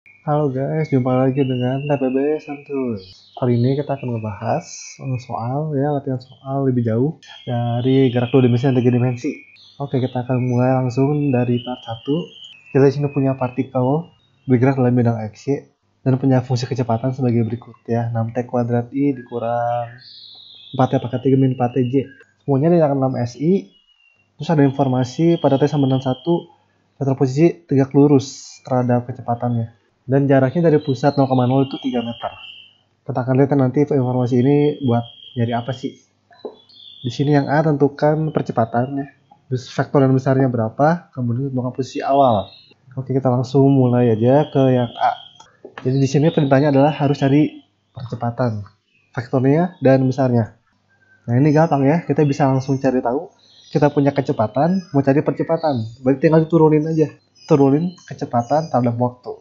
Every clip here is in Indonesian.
Halo guys, jumpa lagi dengan TPB Santuy. Kali ini kita akan membahas soal latihan soal lebih jauh dari gerak 2 dimensi dan 3 dimensi. Oke, kita akan mulai langsung dari part 1. Kita di sini punya partikel bergerak dalam bidang x, y dan punya fungsi kecepatan sebagai berikut ya. 6t kuadrat i dikurang 4t pangkat 3 min 4t j. Semuanya dengan 6 si. Terus ada informasi pada t sama dengan 1 vektor posisi tegak lurus terhadap kecepatannya. Dan jaraknya dari pusat 0,0 itu 3 meter. Kita akan lihat nanti informasi ini buat nyari apa sih. Di sini yang A tentukan percepatannya, vektor dan besarnya berapa, kemudian tentukan posisi awal. Oke, kita langsung mulai aja ke yang A. Jadi di sini perintahnya adalah harus cari percepatan, vektornya dan besarnya. Nah ini gampang ya, kita bisa langsung cari tahu. Kita punya kecepatan, mau cari percepatan, berarti tinggal diturunin aja. Turunin kecepatan terhadap waktu.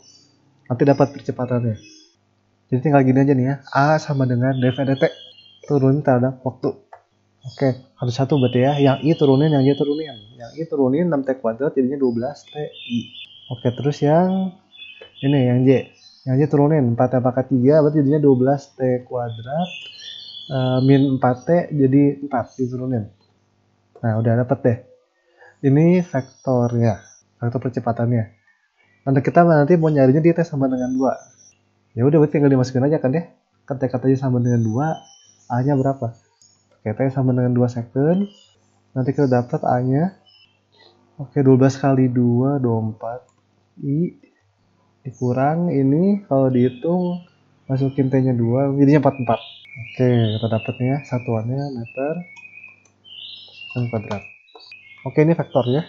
Nanti dapat percepatannya. Jadi tinggal gini aja nih ya. A sama dengan dv dt. Turunin terhadap waktu. Oke, harus satu berarti ya. Yang I turunin, yang Y turunin. Yang I turunin 6T kuadrat jadinya 12TI. Oke, terus yang ini yang Y. Yang Y turunin 4T pangkat 3 berarti jadinya 12T kuadrat. Min 4T jadi 4 diturunin. Nah, udah dapet deh. Ini vektornya. Vektor percepatannya. Nanti mau nyarinya di T sama dengan 2. Ya udah berarti tinggal dimasukin aja kan ya. Kata-katanya sama dengan 2, A-nya berapa? Oke, T sama dengan 2 second. Nanti kita dapat A-nya. Oke, 12 kali 2, 24. I dikurang ini kalau dihitung masukin T-nya 2, jadinya 44. Oke, kita dapatnya satuannya meter kuadrat. Oke, ini vektornya.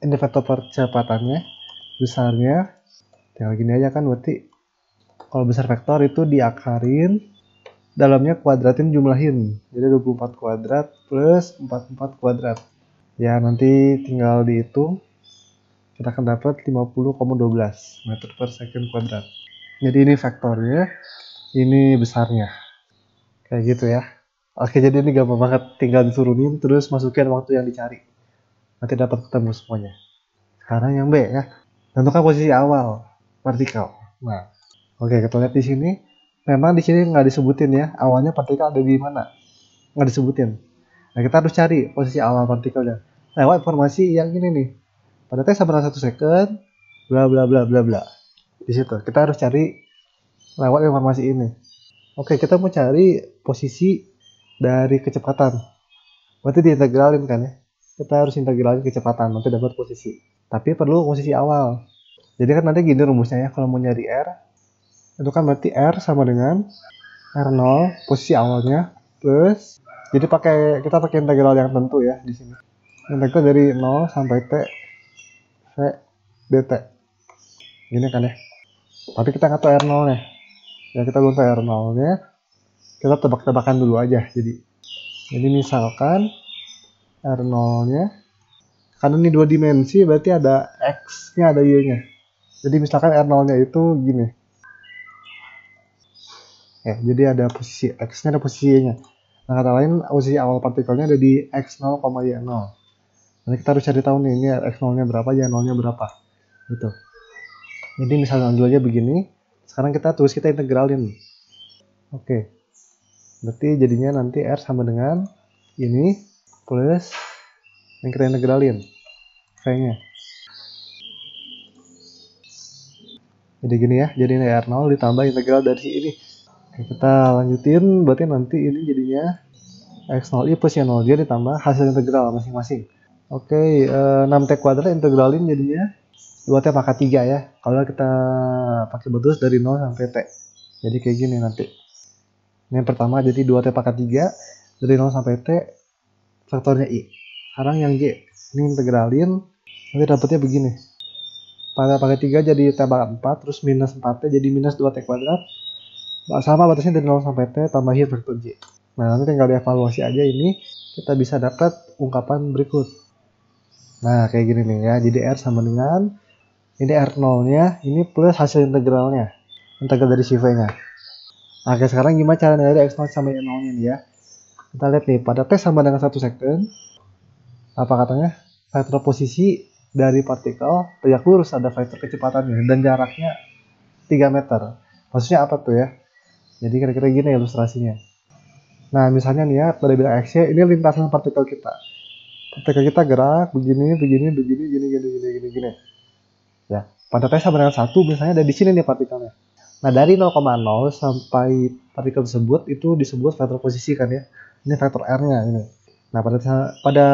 Ini vektor percepatannya. Besarnya tinggal gini aja kan, berarti kalau besar vektor itu diakarin, dalamnya kuadratin jumlahin, jadi 24 kuadrat plus 44 kuadrat ya. Nanti tinggal dihitung, kita akan dapat 50,12 meter per second kuadrat. Jadi ini vektornya, ini besarnya kayak gitu ya. Oke, jadi ini gampang banget, tinggal diturunin terus masukin waktu yang dicari, nanti dapat ketemu semuanya. Sekarang yang B ya, tentukan posisi awal partikel. Nah, oke, kita lihat di sini. Memang di sini nggak disebutin ya, awalnya partikel ada di mana. Nggak disebutin. Nah, kita harus cari posisi awal partikelnya. Lewat informasi yang ini nih. Pada T sama dengan 1 second, bla bla bla bla bla. Di situ, kita harus cari lewat informasi ini. Oke, kita mau cari posisi dari kecepatan. Berarti diintegralin kan ya. Kita harus integralin kecepatan, nanti dapat posisi. Tapi perlu posisi awal. Jadi kan nanti gini rumusnya ya, kalau mau nyari R, itu kan berarti R sama dengan R0 posisi awalnya plus, jadi kita pakai integral yang tentu ya di sini. Integral dari 0 sampai T V dt. Gini kan ya. Tapi kita nggak tahu R0 nya. Ya kita belum tahu R0 nya. Kita tebak-tebakan dulu aja. Jadi misalkan R0 nya, karena ini 2 dimensi berarti ada X nya ada Y nya. Jadi misalkan R0 nya itu gini. Ya, jadi ada posisi X nya, ada posisi Y nya. Nah, kata lain posisi awal partikelnya ada di X0, Y0. Nanti kita harus cari tahu nih, ini X0 nya berapa, Y0 nya berapa gitu. Jadi misalnya dulu aja begini. Sekarang kita integralin. Oke, berarti jadinya nanti R sama dengan ini plus yang kita integralin V nya. Jadi gini ya, jadi ini R0 ditambah integral dari ini. Oke, kita lanjutin, berarti nanti ini jadinya X0i plus Y0j ditambah hasil integral masing-masing. Oke, 6T kuadrat integralin jadinya 2T pangkat 3 ya. Kalau kita pakai betus dari 0 sampai T. Jadi kayak gini nanti. Ini yang pertama jadi 2T pangkat 3 dari 0 sampai T vektornya I. Sekarang yang J. Ini integralin, nanti dapetnya begini. Pangkat 3 jadi T pangkat 4, terus minus 4T jadi minus 2T kuadrat. Sama batasnya dari 0 sampai T, tambahin vektor J. Nah, nanti tinggal dievaluasi aja ini, kita bisa dapat ungkapan berikut. Nah, kayak gini nih ya. Jadi R sama dengan ini R0-nya, ini plus hasil integralnya. Integral dari si V-nya. Oke, sekarang gimana cara dari X0 sampai Y0-nya nih ya. Kita lihat nih, pada T sama dengan 1 second. Apa katanya? Vektor posisi dari partikel tegak lurus ada vektor kecepatannya. Dan jaraknya 3 meter. Maksudnya apa tuh ya? Jadi kira-kira gini ilustrasinya. Nah, misalnya nih ya, pada bidang X ini lintasan partikel kita. Partikel kita gerak begini, gini, gini. Ya, pada T sama dengan 1 misalnya ada di sini nih partikelnya. Nah, dari 0,0 sampai partikel tersebut itu disebut vektor posisi kan ya. Ini vektor R-nya ini. Nah, pada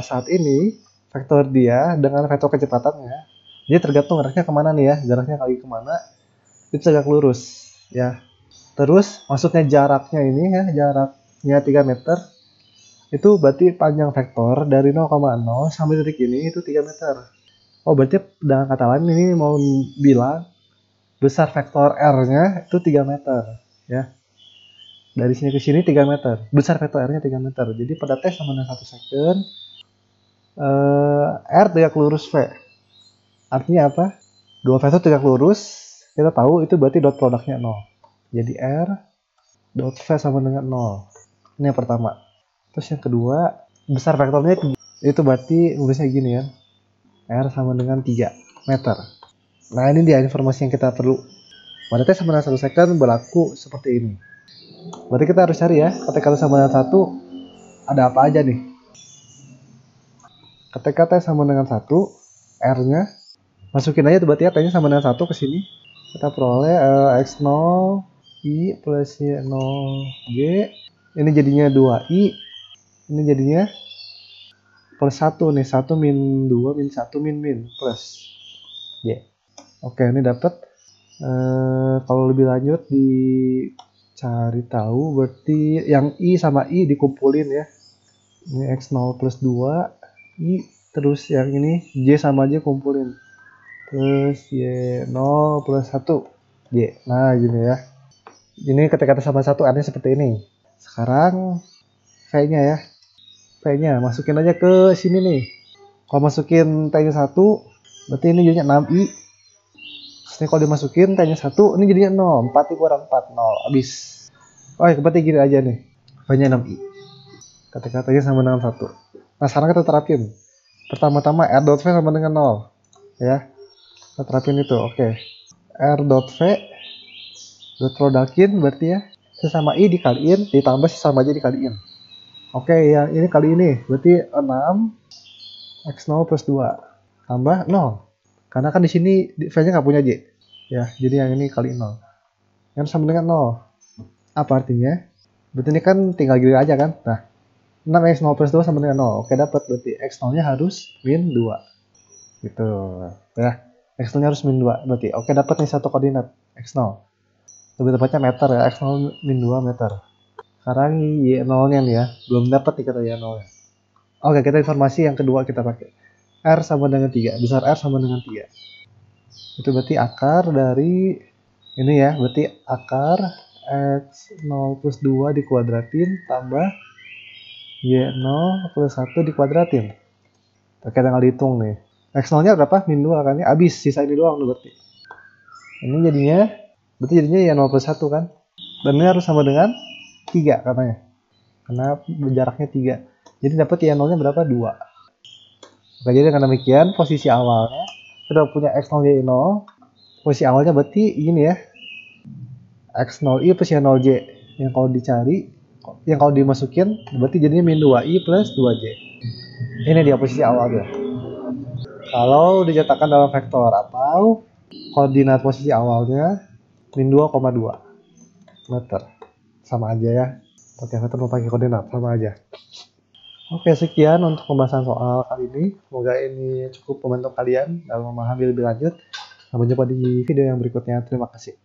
saat ini vektor dia dengan vektor kecepatannya, dia tergantung jaraknya kemana nih ya, jaraknya kali kemana, itu tegak lurus ya. Terus maksudnya jaraknya ini ya, jaraknya 3 meter, itu berarti panjang vektor dari 0,0 sampai titik ini itu 3 meter. Oh, berarti dengan kata lain ini mau bilang besar vektor R-nya itu 3 meter ya. Dari sini ke sini 3 meter. Besar vektor R-nya 3 meter. Jadi pada T sama dengan 1 second, R tegak lurus V. Artinya apa? Dua vektor tegak lurus, kita tahu itu berarti dot produknya 0. Jadi R dot V sama dengan 0. Ini yang pertama. Terus yang kedua, besar vektornya itu berarti nulisnya gini ya. R sama dengan 3 meter. Nah, ini dia informasi yang kita perlu. Pada T sama dengan 1 second berlaku seperti ini. Berarti kita harus cari ya, ketika T sama dengan 1 ada apa aja nih. Ketika T sama dengan 1, R-nya masukin aja tuh berarti ya, T-nya sama dengan 1 ke sini. Kita peroleh X0 I plus Y0 G. Ini jadinya 2I. Ini jadinya plus 1 nih, 1 min 2 min 1 min plus Y. Oke, ini dapat. Kalau lebih lanjut dicari tahu berarti yang I sama I dikumpulin ya. Ini X0 plus 2 I, terus yang ini J sama J kumpulin. Terus Y0 plus 1 Y. Nah, gini ya. Ini ketika sama 1 artinya seperti ini. Sekarang V-nya ya. V-nya masukin aja ke sini nih. Kalau masukin T-nya 1, berarti ini jadinya 6I. Terus ini kalau dimasukin T-nya 1, ini jadinya 0. 4 kurang 4, 0. Habis. Oh, berarti gini aja nih. V-nya 6I. Ketika T-nya sama dengan 1. Nah, sekarang kita terapin. Pertama-tama R dot V sama dengan 0. Ya. Kita terapin itu. Oke. R dot V dot produktin berarti ya. C sama I dikaliin, ditambah C sama J dikaliin. Oke, yang ini kali ini. Berarti 6 X0 plus 2. Tambah 0. Karena kan di sini V-nya nggak punya J. Ya, jadi yang ini kali 0. Yang sama dengan 0. Apa artinya? Berarti ini kan tinggal gini aja kan? Nah, 6 X0 plus 2 sama dengan 0. Oke, dapat. Berarti X0-nya harus min 2. Gitu. Ya, X0-nya harus min 2. Berarti, oke, dapat nih satu koordinat. X0. Lebih tepatnya meter ya. X0 min 2 meter. Sekarang Y0-nya nih ya. Belum dapat nih kata Y0-nya. Oke, kita informasi yang kedua kita pakai. R sama dengan 3. Besar R sama dengan 3. Itu berarti akar dari ini ya. Berarti akar X0 plus 2 dikuadratin tambah Y0 plus 1 dikuadratin. Oke, tinggal dihitung nih. X0-nya berapa? Min 2 kan ya. Habis, sisa ini doang berarti. Ini berarti jadinya Y0 plus 1 kan. Dan ini harus sama dengan 3 katanya. Karena jaraknya 3. Jadi dapat Y0-nya berapa? 2. Oke, jadi dengan demikian posisi awalnya kita punya X0 Y0. Posisi awalnya berarti ini ya. X0I plus Y0J. Yang kalau dicari, yang kalau dimasukin berarti jadinya min 2I plus 2J. Ini dia posisi awalnya. Kalau dinyatakan dalam vektor atau koordinat posisi awalnya min 2,2 meter. Sama aja ya. Pakai vektor mau pakai koordinat, sama aja. Oke, sekian untuk pembahasan soal kali ini. Semoga ini cukup membantu kalian dalam memahami lebih lanjut. Sampai jumpa di video yang berikutnya. Terima kasih.